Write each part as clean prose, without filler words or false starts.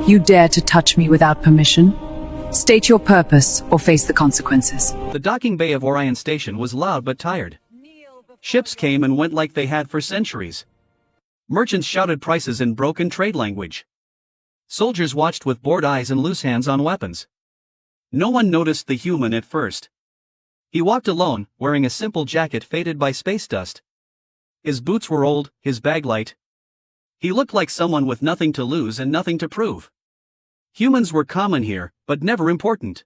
You dare to touch me without permission? State your purpose or face the consequences. The docking bay of Orion Station was loud but tired. Ships came and went like they had for centuries. Merchants shouted prices in broken trade language. Soldiers watched with bored eyes and loose hands on weapons. No one noticed the human at first. He walked alone, wearing a simple jacket faded by space dust. His boots were old, his bag light. He looked like someone with nothing to lose and nothing to prove. Humans were common here, but never important.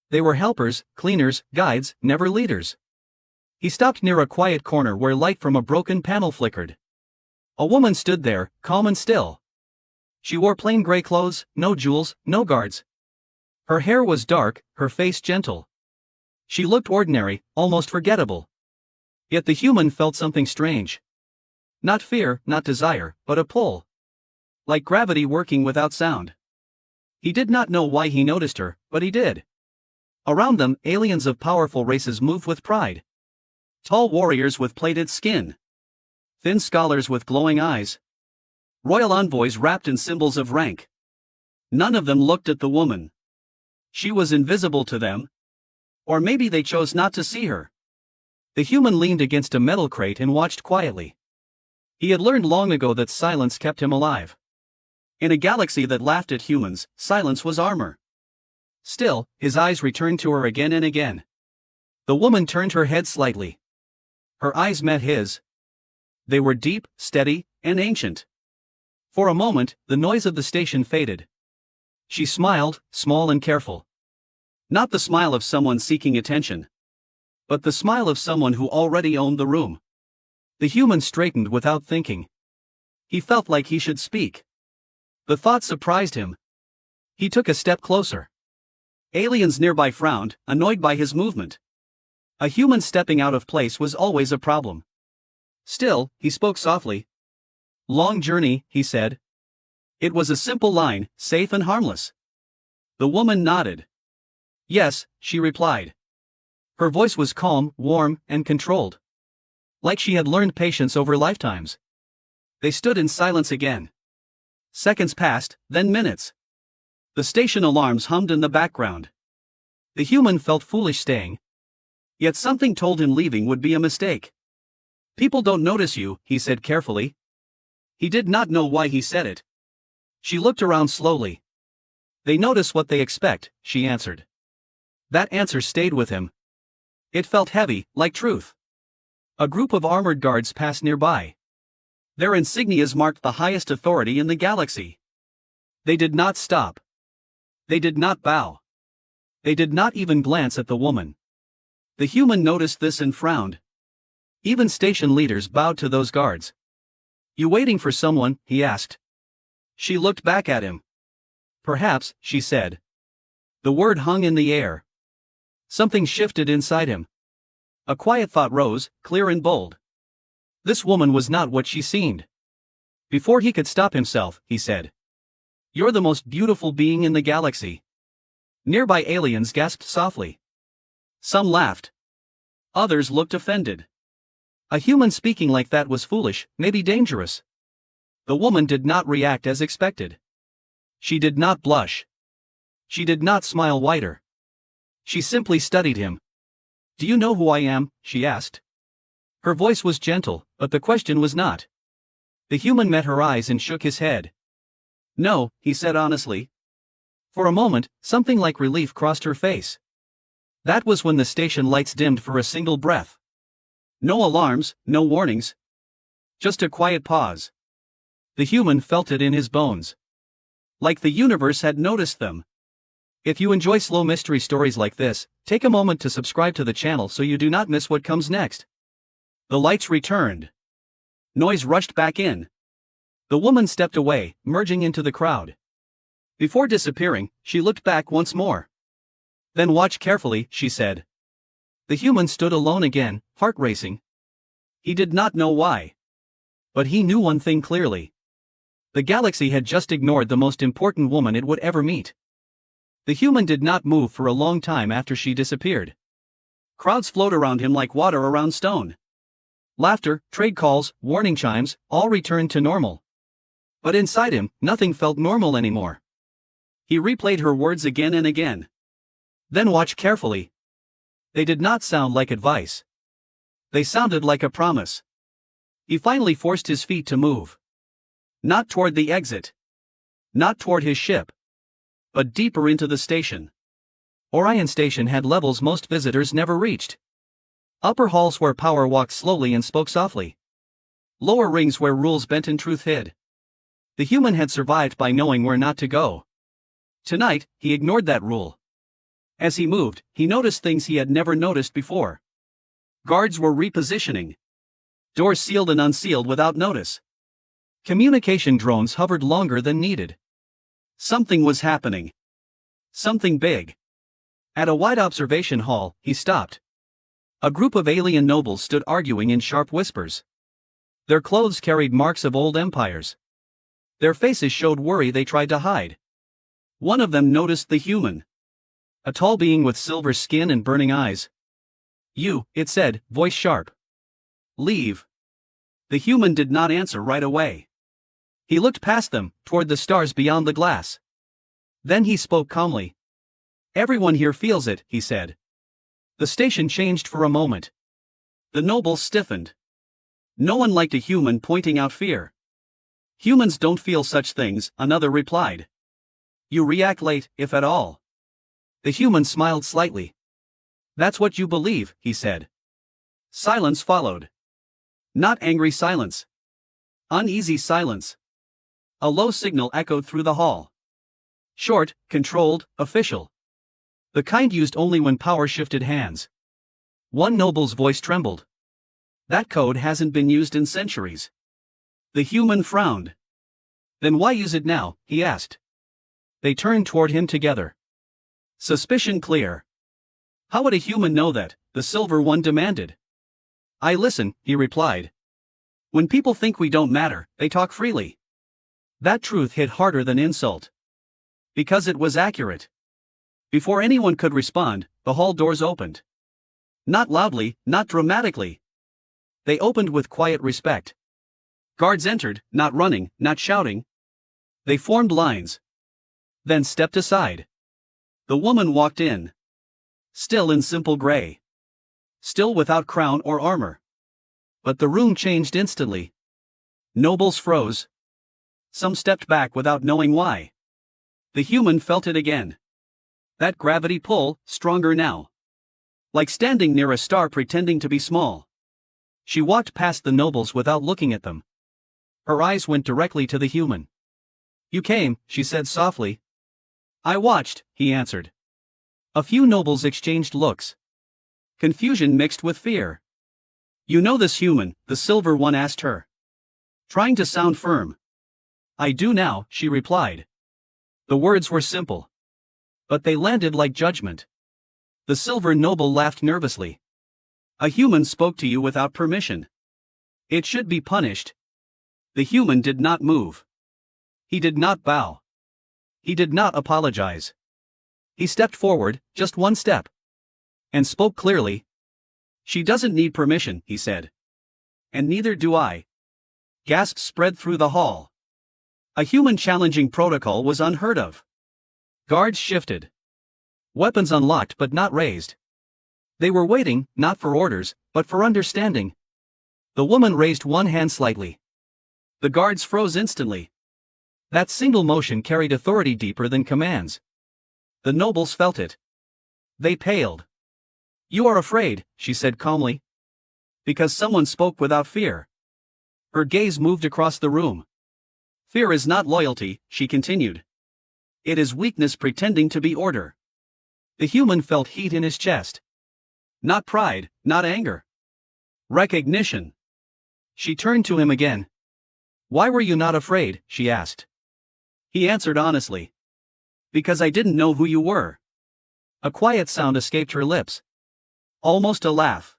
They were helpers, cleaners, guides, never leaders. He stopped near a quiet corner where light from a broken panel flickered. A woman stood there, calm and still. She wore plain gray clothes, no jewels, no guards. Her hair was dark, her face gentle. She looked ordinary, almost forgettable. Yet the human felt something strange. Not fear, not desire, but a pull. Like gravity working without sound. He did not know why he noticed her, but he did. Around them, aliens of powerful races moved with pride. Tall warriors with plated skin. Thin scholars with glowing eyes. Royal envoys wrapped in symbols of rank. None of them looked at the woman. She was invisible to them. Or maybe they chose not to see her. The human leaned against a metal crate and watched quietly. He had learned long ago that silence kept him alive. In a galaxy that laughed at humans, silence was armor. Still, his eyes returned to her again and again. The woman turned her head slightly. Her eyes met his. They were deep, steady, and ancient. For a moment, the noise of the station faded. She smiled, small and careful. Not the smile of someone seeking attention. But the smile of someone who already owned the room. The human straightened without thinking. He felt like he should speak. The thought surprised him. He took a step closer. Aliens nearby frowned, annoyed by his movement. A human stepping out of place was always a problem. Still, he spoke softly. "Long journey," he said. It was a simple line, safe and harmless. The woman nodded. "Yes," she replied. Her voice was calm, warm, and controlled. Like she had learned patience over lifetimes. They stood in silence again. Seconds passed, then minutes. The station alarms hummed in the background. The human felt foolish staying. Yet something told him leaving would be a mistake. "People don't notice you," he said carefully. He did not know why he said it. She looked around slowly. "They notice what they expect," she answered. That answer stayed with him. It felt heavy, like truth. A group of armored guards passed nearby. Their insignias marked the highest authority in the galaxy. They did not stop. They did not bow. They did not even glance at the woman. The human noticed this and frowned. Even station leaders bowed to those guards. "You waiting for someone?" he asked. She looked back at him. "Perhaps," she said. The word hung in the air. Something shifted inside him. A quiet thought rose, clear and bold. This woman was not what she seemed. Before he could stop himself, he said, "You're the most beautiful being in the galaxy." Nearby aliens gasped softly. Some laughed. Others looked offended. A human speaking like that was foolish, maybe dangerous. The woman did not react as expected. She did not blush. She did not smile wider. She simply studied him. "Do you know who I am?" she asked. Her voice was gentle, but the question was not. The human met her eyes and shook his head. "No," he said honestly. For a moment, something like relief crossed her face. That was when the station lights dimmed for a single breath. No alarms, no warnings. Just a quiet pause. The human felt it in his bones. Like the universe had noticed them. If you enjoy slow mystery stories like this, take a moment to subscribe to the channel so you do not miss what comes next. The lights returned. Noise rushed back in. The woman stepped away, merging into the crowd. Before disappearing, she looked back once more. "Then watch carefully," she said. The human stood alone again, heart racing. He did not know why. But he knew one thing clearly. The galaxy had just ignored the most important woman it would ever meet. The human did not move for a long time after she disappeared. Crowds flowed around him like water around stone. Laughter, trade calls, warning chimes, all returned to normal. But inside him, nothing felt normal anymore. He replayed her words again and again. Then watch carefully. They did not sound like advice. They sounded like a promise. He finally forced his feet to move. Not toward the exit. Not toward his ship. But deeper into the station. Orion Station had levels most visitors never reached. Upper halls where power walked slowly and spoke softly. Lower rings where rules bent and truth hid. The human had survived by knowing where not to go. Tonight, he ignored that rule. As he moved, he noticed things he had never noticed before. Guards were repositioning. Doors sealed and unsealed without notice. Communication drones hovered longer than needed. Something was happening. Something big. At a wide observation hall, he stopped. A group of alien nobles stood arguing in sharp whispers. Their clothes carried marks of old empires. Their faces showed worry they tried to hide. One of them noticed the human. A tall being with silver skin and burning eyes. "You," it said, voice sharp. "Leave." The human did not answer right away. He looked past them, toward the stars beyond the glass. Then he spoke calmly. "Everyone here feels it," he said. The station changed for a moment. The nobles stiffened. No one liked a human pointing out fear. "Humans don't feel such things," another replied. "You react late, if at all." The human smiled slightly. "That's what you believe," he said. Silence followed. Not angry silence. Uneasy silence. A low signal echoed through the hall. Short, controlled, official. The kind used only when power shifted hands. One noble's voice trembled. "That code hasn't been used in centuries." The human frowned. "Then why use it now?" he asked. They turned toward him together. Suspicion clear. "How would a human know that?" the silver one demanded. "I listen," he replied. "When people think we don't matter, they talk freely." That truth hit harder than insult. Because it was accurate. Before anyone could respond, the hall doors opened. Not loudly, not dramatically. They opened with quiet respect. Guards entered, not running, not shouting. They formed lines. Then stepped aside. The woman walked in. Still in simple gray. Still without crown or armor. But the room changed instantly. Nobles froze. Some stepped back without knowing why. The human felt it again. That gravity pull, stronger now. Like standing near a star pretending to be small. She walked past the nobles without looking at them. Her eyes went directly to the human. "You came," she said softly. "I watched," he answered. A few nobles exchanged looks. Confusion mixed with fear. "You know this human?" the silver one asked her. Trying to sound firm. "I do now," she replied. The words were simple. But they landed like judgment. The silver noble laughed nervously. "A human spoke to you without permission. It should be punished." The human did not move. He did not bow. He did not apologize. He stepped forward, just one step. And spoke clearly. "She doesn't need permission," he said. "And neither do I." Gasps spread through the hall. A human challenging protocol was unheard of. Guards shifted. Weapons unlocked but not raised. They were waiting, not for orders, but for understanding. The woman raised one hand slightly. The guards froze instantly. That single motion carried authority deeper than commands. The nobles felt it. They paled. "You are afraid," she said calmly. "Because someone spoke without fear." Her gaze moved across the room. "Fear is not loyalty," she continued. "It is weakness pretending to be order." The human felt heat in his chest. Not pride, not anger. Recognition. She turned to him again. "Why were you not afraid?" she asked. He answered honestly. "Because I didn't know who you were." A quiet sound escaped her lips. Almost a laugh.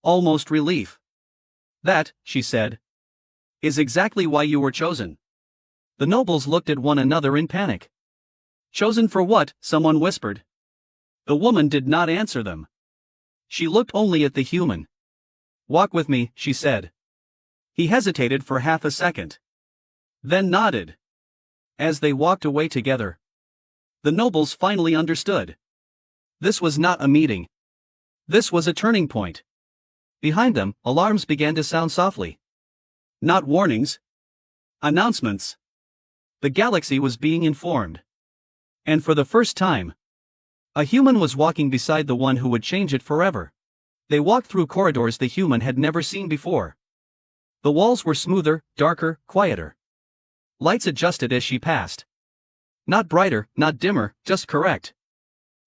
Almost relief. "That," she said, "is exactly why you were chosen." The nobles looked at one another in panic. "Chosen for what?" someone whispered. The woman did not answer them. She looked only at the human. "Walk with me," she said. He hesitated for half a second. Then nodded. As they walked away together, The nobles finally understood. This was not a meeting. This was a turning point. Behind them, alarms began to sound softly. Not warnings. Announcements. The galaxy was being informed. And for the first time, a human was walking beside the one who would change it forever. They walked through corridors the human had never seen before. The walls were smoother, darker, quieter. Lights adjusted as she passed. Not brighter, not dimmer, just correct.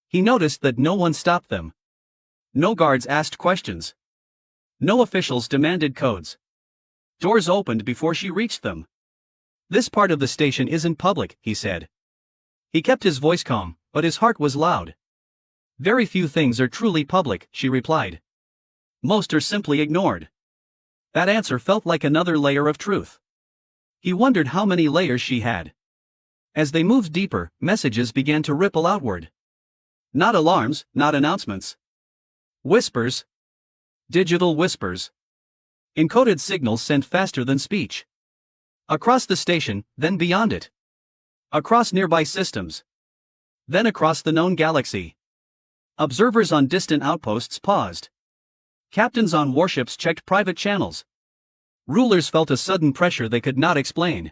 He noticed that no one stopped them. No guards asked questions. No officials demanded codes. Doors opened before she reached them. This part of the station isn't public, he said. He kept his voice calm, but his heart was loud. Very few things are truly public, she replied. Most are simply ignored. That answer felt like another layer of truth. He wondered how many layers she had. As they moved deeper, messages began to ripple outward. Not alarms, not announcements. Whispers. Digital whispers. Encoded signals sent faster than speech. Across the station, then beyond it. Across nearby systems. Then across the known galaxy. Observers on distant outposts paused. Captains on warships checked private channels. Rulers felt a sudden pressure they could not explain.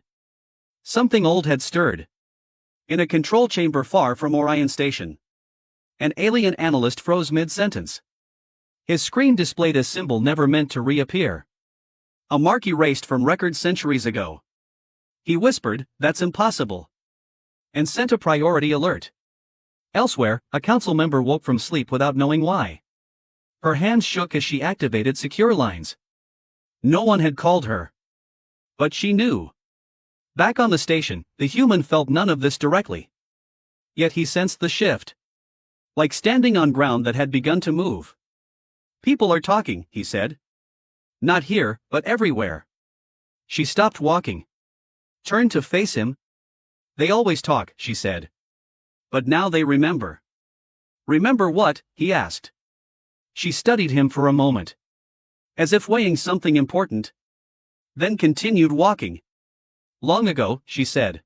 Something old had stirred. In a control chamber far from Orion Station. An alien analyst froze mid-sentence. His screen displayed a symbol never meant to reappear. A mark erased from records centuries ago. He whispered, "That's impossible," and sent a priority alert. Elsewhere, a council member woke from sleep without knowing why. Her hands shook as she activated secure lines. No one had called her. But she knew. Back on the station, the human felt none of this directly. Yet he sensed the shift. Like standing on ground that had begun to move. People are talking, he said. Not here, but everywhere. She stopped walking. Turned to face him. They always talk, she said. But now they remember. Remember what? He asked. She studied him for a moment. As if weighing something important. Then continued walking. Long ago, she said.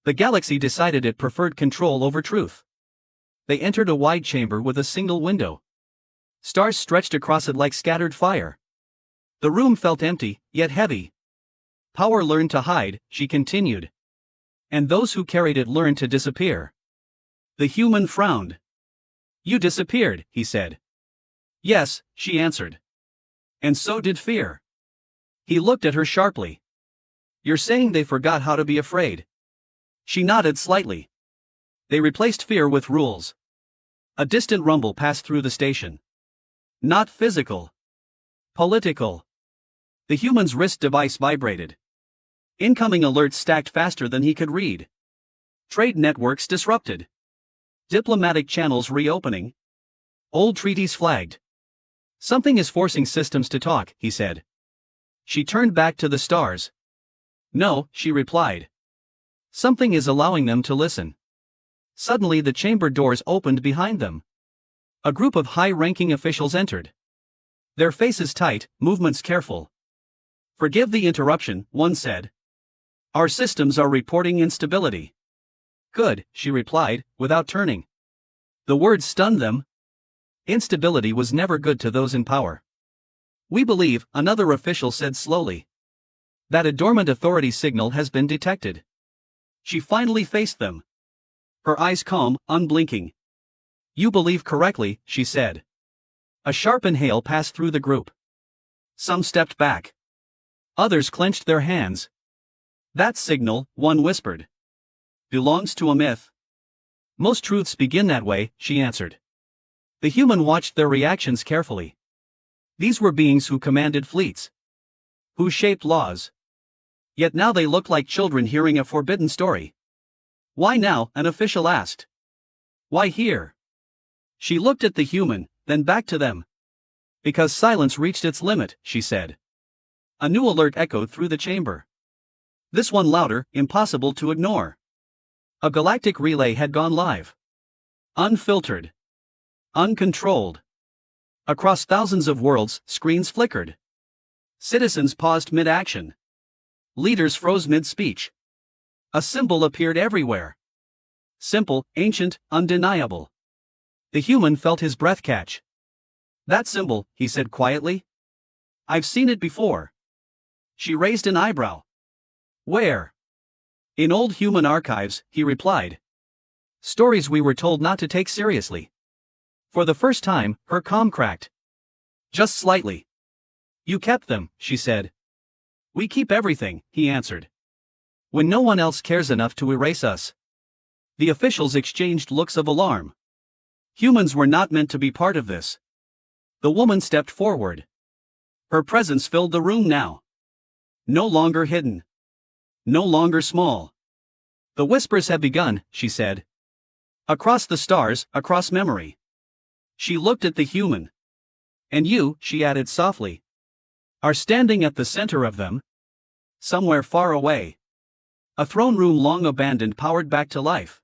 The galaxy decided it preferred control over truth. They entered a wide chamber with a single window. Stars stretched across it like scattered fire. The room felt empty, yet heavy. Power learned to hide, she continued. And those who carried it learned to disappear. The human frowned. You disappeared, he said. Yes, she answered. And so did fear. He looked at her sharply. You're saying they forgot how to be afraid? She nodded slightly. They replaced fear with rules. A distant rumble passed through the station. Not physical. Political. The human's wrist device vibrated. Incoming alerts stacked faster than he could read. Trade networks disrupted. Diplomatic channels reopening. Old treaties flagged. Something is forcing systems to talk, he said. She turned back to the stars. No, she replied. Something is allowing them to listen. Suddenly the chamber doors opened behind them. A group of high-ranking officials entered. Their faces tight, movements careful. Forgive the interruption, one said. Our systems are reporting instability. Good, she replied, without turning. The words stunned them. Instability was never good to those in power. We believe, another official said slowly, that a dormant authority signal has been detected. She finally faced them. Her eyes calm, unblinking. You believe correctly, she said. A sharp inhale passed through the group. Some stepped back. Others clenched their hands. That signal, one whispered, belongs to a myth. Most truths begin that way, she answered. The human watched their reactions carefully. These were beings who commanded fleets. Who shaped laws. Yet now they looked like children hearing a forbidden story. Why now? An official asked. Why here? She looked at the human, then back to them. Because silence reached its limit, she said. A new alert echoed through the chamber. This one louder, impossible to ignore. A galactic relay had gone live. Unfiltered. Uncontrolled. Across thousands of worlds, screens flickered. Citizens paused mid-action. Leaders froze mid-speech. A symbol appeared everywhere. Simple, ancient, undeniable. The human felt his breath catch. That symbol, he said quietly. I've seen it before. She raised an eyebrow. Where? In old human archives, he replied. Stories we were told not to take seriously. For the first time, her calm cracked. Just slightly. You kept them, she said. We keep everything, he answered. When no one else cares enough to erase us. The officials exchanged looks of alarm. Humans were not meant to be part of this. The woman stepped forward. Her presence filled the room now. No longer hidden. No longer small. The whispers have begun, she said. Across the stars, across memory. She looked at the human. And you, she added softly, are standing at the center of them. Somewhere far away. A throne room long abandoned powered back to life.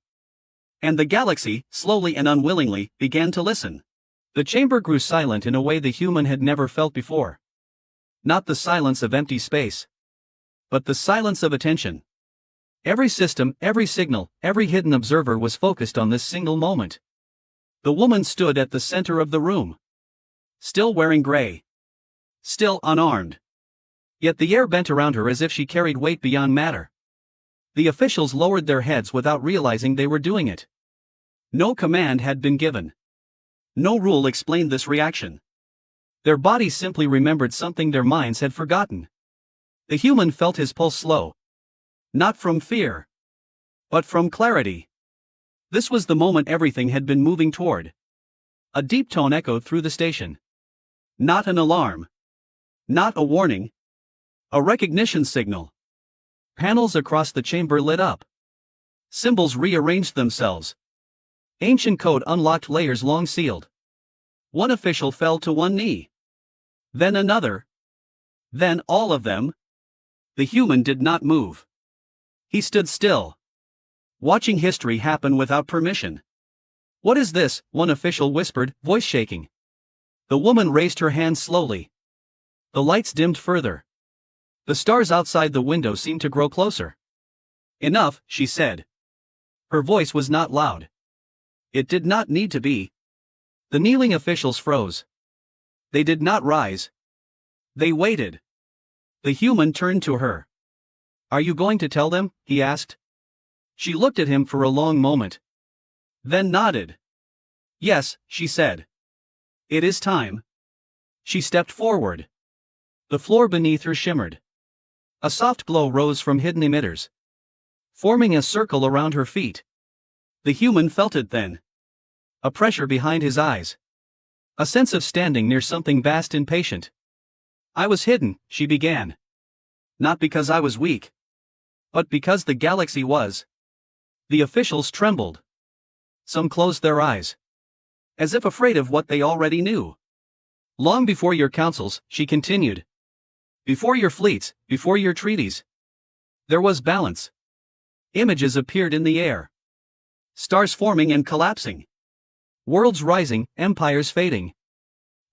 And the galaxy, slowly and unwillingly, began to listen. The chamber grew silent in a way the human had never felt before. Not the silence of empty space. But the silence of attention. Every system, every signal, every hidden observer was focused on this single moment. The woman stood at the center of the room. Still wearing gray. Still unarmed. Yet the air bent around her as if she carried weight beyond matter. The officials lowered their heads without realizing they were doing it. No command had been given. No rule explained this reaction. Their bodies simply remembered something their minds had forgotten. The human felt his pulse slow. Not from fear. But from clarity. This was the moment everything had been moving toward. A deep tone echoed through the station. Not an alarm. Not a warning. A recognition signal. Panels across the chamber lit up. Symbols rearranged themselves. Ancient code unlocked layers long sealed. One official fell to one knee. Then another. Then all of them. The human did not move. He stood still. Watching history happen without permission. What is this? One official whispered, voice shaking. The woman raised her hand slowly. The lights dimmed further. The stars outside the window seemed to grow closer. Enough, she said. Her voice was not loud. It did not need to be. The kneeling officials froze. They did not rise. They waited. The human turned to her. Are you going to tell them? He asked. She looked at him for a long moment. Then nodded. Yes, she said. It is time. She stepped forward. The floor beneath her shimmered. A soft glow rose from hidden emitters, forming a circle around her feet. The human felt it then. A pressure behind his eyes. A sense of standing near something vast and patient. I was hidden, she began. Not because I was weak. But because the galaxy was. The officials trembled. Some closed their eyes. As if afraid of what they already knew. Long before your councils, she continued. Before your fleets, before your treaties. There was balance. Images appeared in the air. Stars forming and collapsing. Worlds rising, empires fading.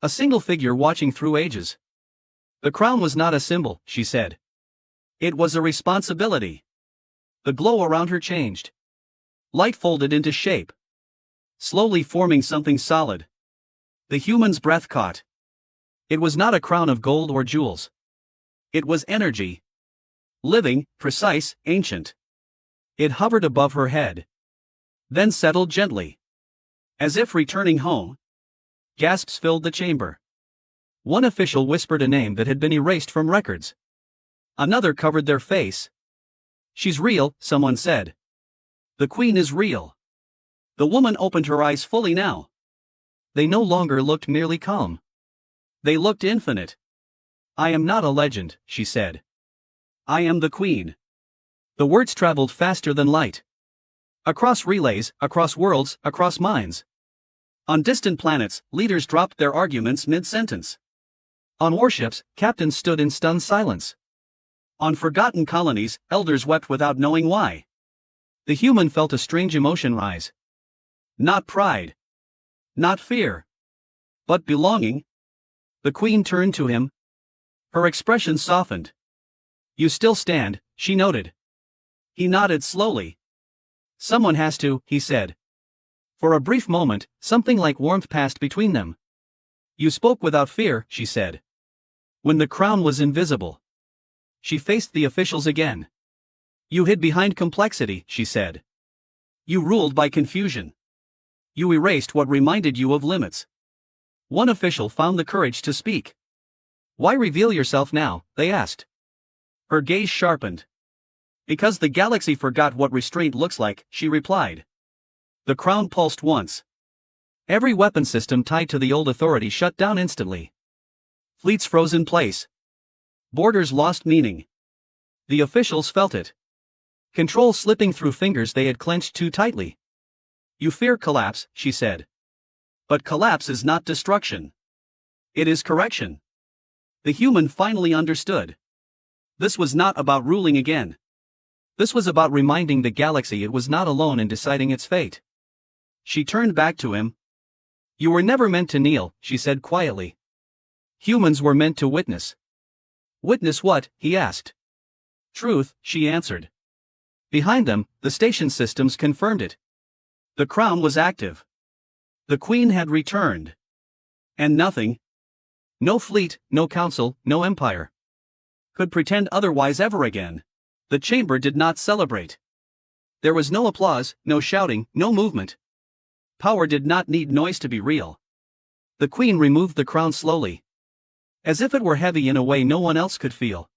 A single figure watching through ages. The crown was not a symbol, she said. It was a responsibility. The glow around her changed. Light folded into shape. Slowly forming something solid. The human's breath caught. It was not a crown of gold or jewels. It was energy. Living, precise, ancient. It hovered above her head. Then settled gently. As if returning home. Gasps filled the chamber. One official whispered a name that had been erased from records. Another covered their face. She's real, someone said. The queen is real. The woman opened her eyes fully now. They no longer looked merely calm. They looked infinite. I am not a legend, she said. I am the queen. The words traveled faster than light. Across relays, across worlds, across minds. On distant planets, leaders dropped their arguments mid-sentence. On warships, captains stood in stunned silence. On forgotten colonies, elders wept without knowing why. The human felt a strange emotion rise. Not pride. Not fear. But belonging. The queen turned to him. Her expression softened. You still stand, she noted. He nodded slowly. Someone has to, he said. For a brief moment, something like warmth passed between them. You spoke without fear, she said. When the crown was invisible. She faced the officials again. You hid behind complexity, she said. You ruled by confusion. You erased what reminded you of limits. One official found the courage to speak. Why reveal yourself now, they asked. Her gaze sharpened. Because the galaxy forgot what restraint looks like, she replied. The crown pulsed once. Every weapon system tied to the old authority shut down instantly. Fleets froze in place. Borders lost meaning. The officials felt it. Control slipping through fingers they had clenched too tightly. You fear collapse, she said. But collapse is not destruction. It is correction. The human finally understood. This was not about ruling again. This was about reminding the galaxy it was not alone in deciding its fate. She turned back to him. You were never meant to kneel, she said quietly. Humans were meant to witness. Witness what? He asked. Truth, she answered. Behind them, the station systems confirmed it. The crown was active. The queen had returned. And nothing, no fleet, no council, no empire, could pretend otherwise ever again. The chamber did not celebrate. There was no applause, no shouting, no movement. Power did not need noise to be real. The queen removed the crown slowly, as if it were heavy in a way no one else could feel.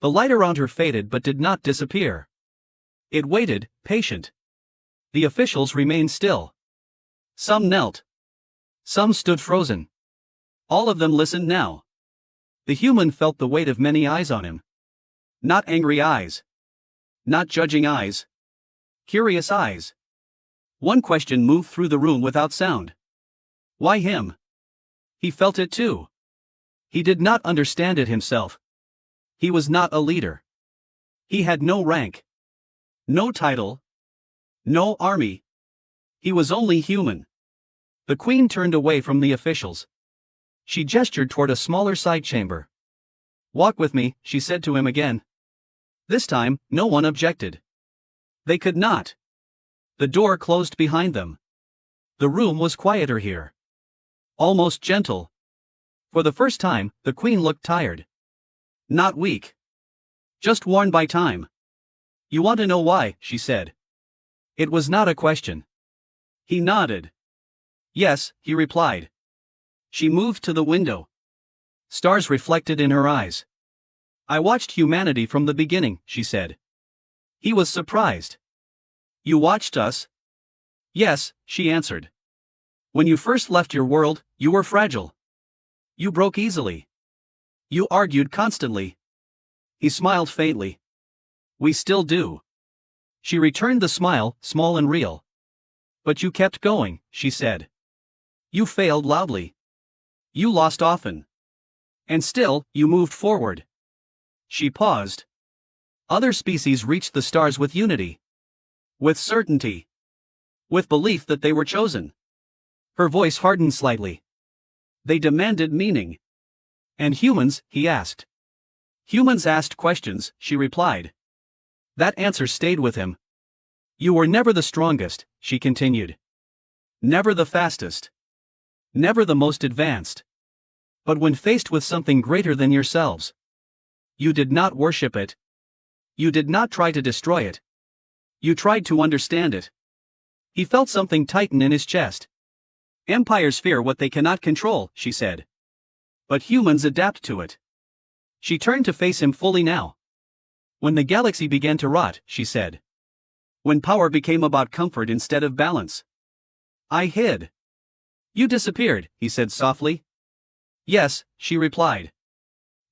The light around her faded but did not disappear. It waited, patient. The officials remained still. Some knelt. Some stood frozen. All of them listened now. The human felt the weight of many eyes on him. Not angry eyes. Not judging eyes. Curious eyes. One question moved through the room without sound. Why him? He felt it too. He did not understand it himself. He was not a leader. He had no rank. No title. No army. He was only human. The queen turned away from the officials. She gestured toward a smaller side chamber. Walk with me, she said to him again. This time, no one objected. They could not. The door closed behind them. The room was quieter here. Almost gentle. For the first time, the queen looked tired. Not weak. Just worn by time. You want to know why, she said. It was not a question. He nodded. Yes, he replied. She moved to the window. Stars reflected in her eyes. I watched humanity from the beginning, she said. He was surprised. You watched us? Yes, she answered. When you first left your world, you were fragile. You broke easily. You argued constantly. He smiled faintly. We still do. She returned the smile, small and real. But you kept going, she said. You failed loudly. You lost often. And still, you moved forward. She paused. Other species reached the stars with unity. With certainty. With belief that they were chosen. Her voice hardened slightly. They demanded meaning. And humans, he asked. Humans asked questions, she replied. That answer stayed with him. You were never the strongest, she continued. Never the fastest. Never the most advanced. But when faced with something greater than yourselves, you did not worship it. You did not try to destroy it. You tried to understand it. He felt something tighten in his chest. Empires fear what they cannot control, she said. But humans adapt to it. She turned to face him fully now. When the galaxy began to rot, she said. When power became about comfort instead of balance. I hid. You disappeared, he said softly. Yes, she replied.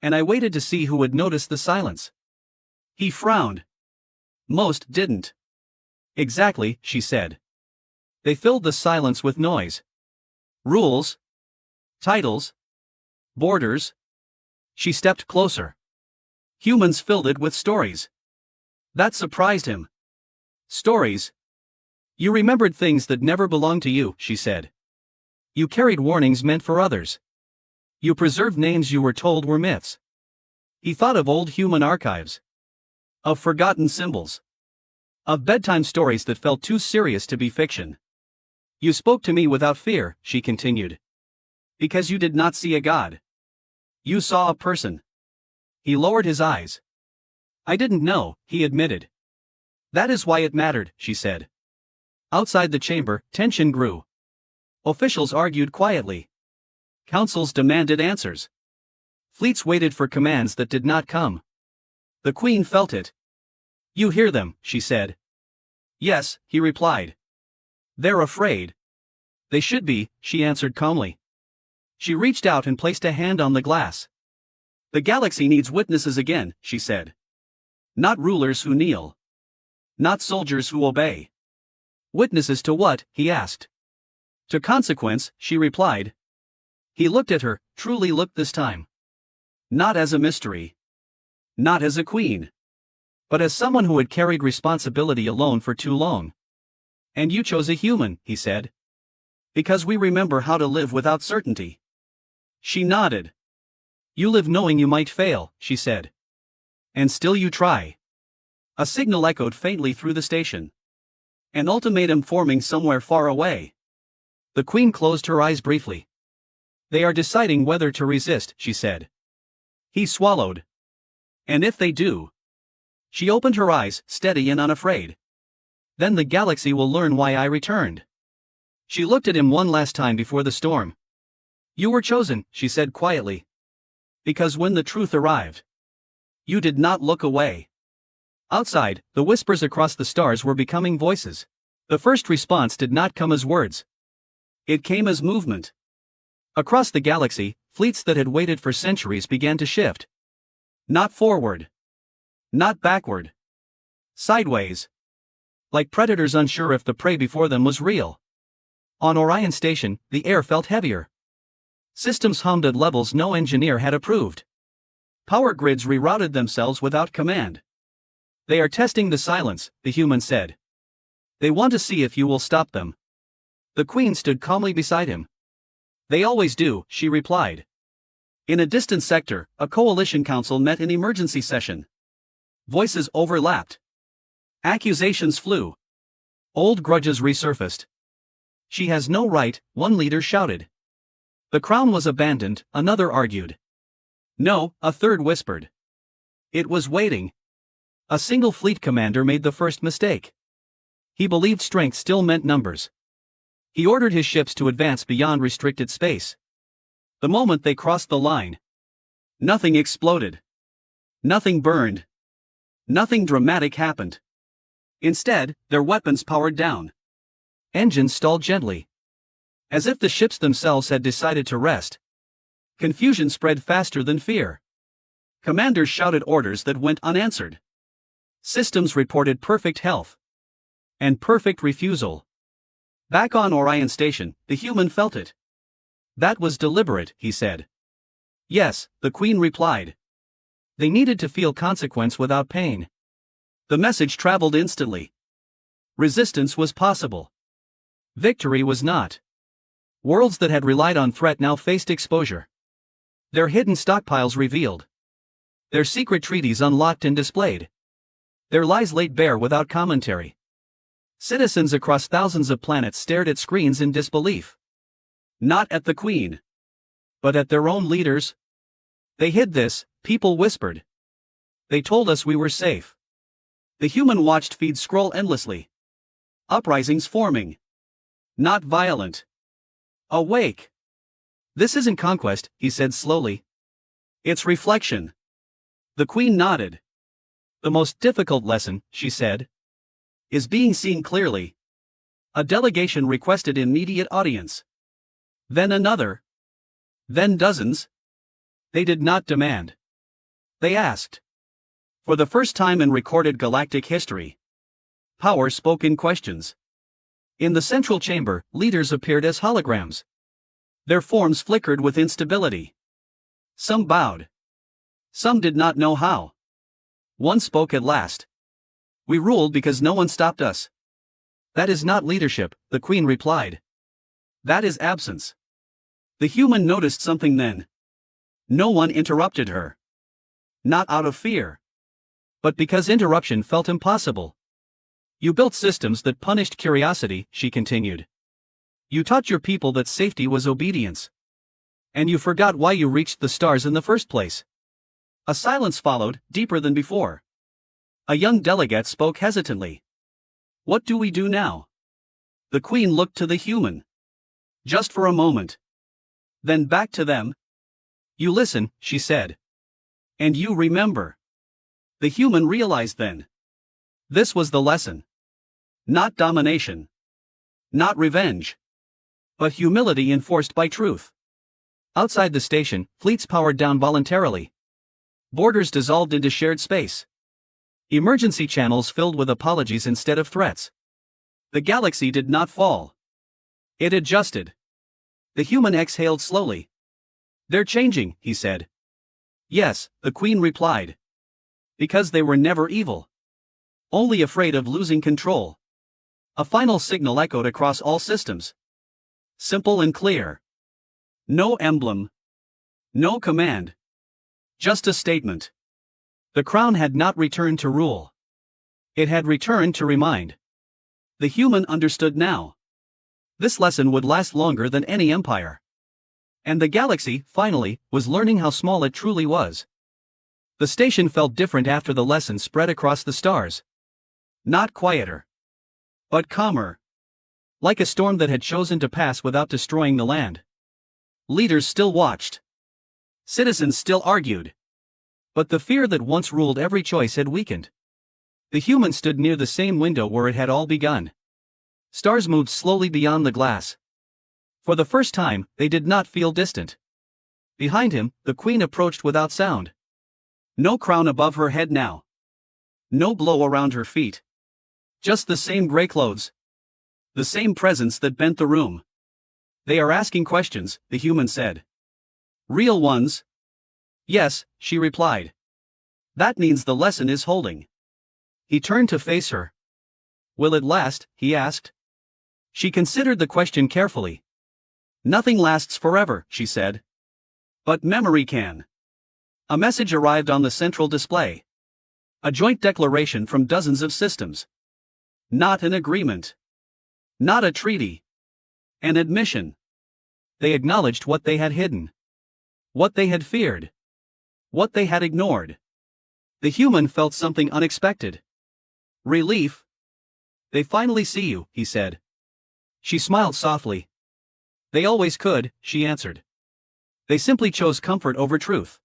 And I waited to see who would notice the silence. He frowned. Most didn't. Exactly, she said. They filled the silence with noise. Rules. Titles. Borders. She stepped closer. Humans filled it with stories. That surprised him. Stories. You remembered things that never belonged to you, she said. You carried warnings meant for others. You preserved names you were told were myths. He thought of old human archives. Of forgotten symbols. Of bedtime stories that felt too serious to be fiction. You spoke to me without fear, she continued. Because you did not see a god. You saw a person. He lowered his eyes. I didn't know, he admitted. That is why it mattered, she said. Outside the chamber, tension grew. Officials argued quietly. Councils demanded answers. Fleets waited for commands that did not come. The Queen felt it. You hear them, she said. Yes, he replied. They're afraid. They should be, she answered calmly. She reached out and placed a hand on the glass. The galaxy needs witnesses again, she said. Not rulers who kneel. Not soldiers who obey. Witnesses to what? He asked. To consequence, she replied. He looked at her, truly looked this time. Not as a mystery. Not as a queen. But as someone who had carried responsibility alone for too long. And you chose a human, he said. Because we remember how to live without certainty. She nodded. You live knowing you might fail, she said. And still you try. A signal echoed faintly through the station. An ultimatum forming somewhere far away. The Queen closed her eyes briefly. They are deciding whether to resist, she said. He swallowed. And if they do? She opened her eyes, steady and unafraid. Then the galaxy will learn why I returned. She looked at him one last time before the storm. You were chosen, she said quietly. Because when the truth arrived, you did not look away. Outside, the whispers across the stars were becoming voices. The first response did not come as words. It came as movement. Across the galaxy, fleets that had waited for centuries began to shift. Not forward. Not backward. Sideways. Like predators unsure if the prey before them was real. On Orion Station, the air felt heavier. Systems hummed at levels no engineer had approved. Power grids rerouted themselves without command. They are testing the silence, the human said. They want to see if you will stop them. The Queen stood calmly beside him. They always do, she replied. In a distant sector, a coalition council met in emergency session. Voices overlapped. Accusations flew. Old grudges resurfaced. She has no right, one leader shouted. The crown was abandoned, another argued. No, a third whispered. It was waiting. A single fleet commander made the first mistake. He believed strength still meant numbers. He ordered his ships to advance beyond restricted space. The moment they crossed the line, nothing exploded. Nothing burned. Nothing dramatic happened. Instead, their weapons powered down. Engines stalled gently. As if the ships themselves had decided to rest. Confusion spread faster than fear. Commanders shouted orders that went unanswered. Systems reported perfect health. And perfect refusal. Back on Orion Station, the human felt it. That was deliberate, he said. Yes, the Queen replied. They needed to feel consequence without pain. The message traveled instantly. Resistance was possible. Victory was not. Worlds that had relied on threat now faced exposure. Their hidden stockpiles revealed. Their secret treaties unlocked and displayed. Their lies laid bare without commentary. Citizens across thousands of planets stared at screens in disbelief. Not at the Queen. But at their own leaders. They hid this, people whispered. They told us we were safe. The human watched feeds scroll endlessly. Uprisings forming. Not violent. Awake. This isn't conquest, he said slowly. It's reflection. The Queen nodded. The most difficult lesson, she said, is being seen clearly. A delegation requested immediate audience. Then another. Then dozens. They did not demand. They asked. For the first time in recorded galactic history, power spoke in questions. In the central chamber, leaders appeared as holograms. Their forms flickered with instability. Some bowed. Some did not know how. One spoke at last. We ruled because no one stopped us. That is not leadership, the Queen replied. That is absence. The human noticed something then. No one interrupted her. Not out of fear. But because interruption felt impossible. You built systems that punished curiosity, she continued. You taught your people that safety was obedience. And you forgot why you reached the stars in the first place. A silence followed, deeper than before. A young delegate spoke hesitantly. What do we do now? The Queen looked to the human. Just for a moment. Then back to them. You listen, she said. And you remember. The human realized then. This was the lesson. Not domination. Not revenge. But humility enforced by truth. Outside the station, fleets powered down voluntarily. Borders dissolved into shared space. Emergency channels filled with apologies instead of threats. The galaxy did not fall. It adjusted. The human exhaled slowly. They're changing, he said. Yes, the Queen replied. Because they were never evil. Only afraid of losing control. A final signal echoed across all systems. Simple and clear. No emblem. No command. Just a statement. The crown had not returned to rule. It had returned to remind. The human understood now. This lesson would last longer than any empire. And the galaxy, finally, was learning how small it truly was. The station felt different after the lesson spread across the stars. Not quieter. But calmer. Like a storm that had chosen to pass without destroying the land. Leaders still watched. Citizens still argued. But the fear that once ruled every choice had weakened. The human stood near the same window where it had all begun. Stars moved slowly beyond the glass. For the first time, they did not feel distant. Behind him, the Queen approached without sound. No crown above her head now. No blow around her feet. Just the same gray clothes. The same presence that bent the room. They are asking questions, the human said. Real ones? Yes, she replied. That means the lesson is holding. He turned to face her. Will it last? He asked. She considered the question carefully. Nothing lasts forever, she said. But memory can. A message arrived on the central display. A joint declaration from dozens of systems. Not an agreement. Not a treaty. An admission. They acknowledged what they had hidden. What they had feared. What they had ignored. The human felt something unexpected. Relief. They finally see you, he said. She smiled softly. They always could, she answered. They simply chose comfort over truth.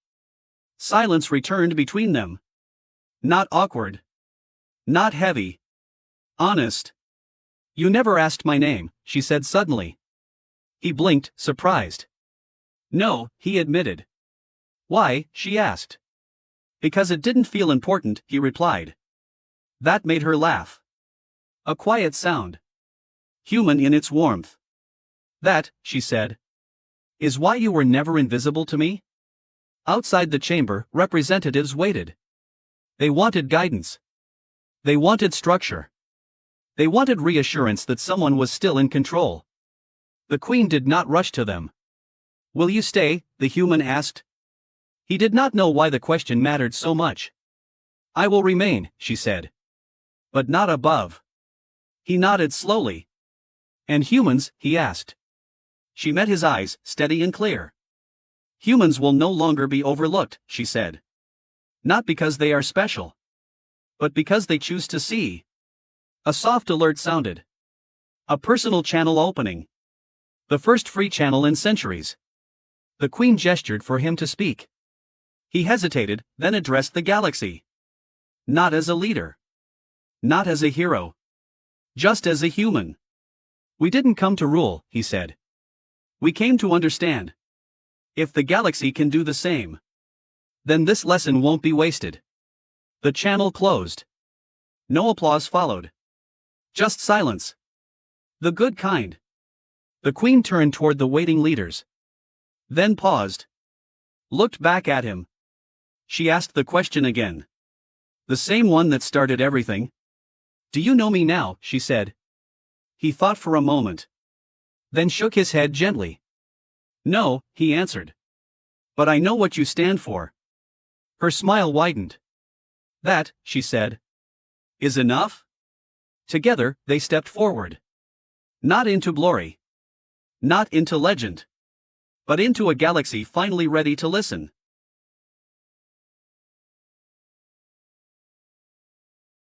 Silence returned between them. Not awkward. Not heavy. Honest. You never asked my name, she said suddenly. He blinked, surprised. No, he admitted. Why, she asked. Because it didn't feel important, he replied. That made her laugh. A quiet sound. Human in its warmth. That, she said, is why you were never invisible to me? Outside the chamber, representatives waited. They wanted guidance. They wanted structure. They wanted reassurance that someone was still in control. The Queen did not rush to them. Will you stay? The human asked. He did not know why the question mattered so much. I will remain, she said. But not above. He nodded slowly. And humans? He asked. She met his eyes, steady and clear. Humans will no longer be overlooked, she said. Not because they are special. But because they choose to see. A soft alert sounded. A personal channel opening. The first free channel in centuries. The Queen gestured for him to speak. He hesitated, then addressed the galaxy. Not as a leader. Not as a hero. Just as a human. We didn't come to rule, he said. We came to understand. If the galaxy can do the same, then this lesson won't be wasted. The channel closed. No applause followed. Just silence. The good kind. The Queen turned toward the waiting leaders. Then paused. Looked back at him. She asked the question again. The same one that started everything. Do you know me now? She said. He thought for a moment. Then shook his head gently. No, he answered. But I know what you stand for. Her smile widened. That, she said, is enough? Together, they stepped forward. Not into glory. Not into legend. But into a galaxy finally ready to listen.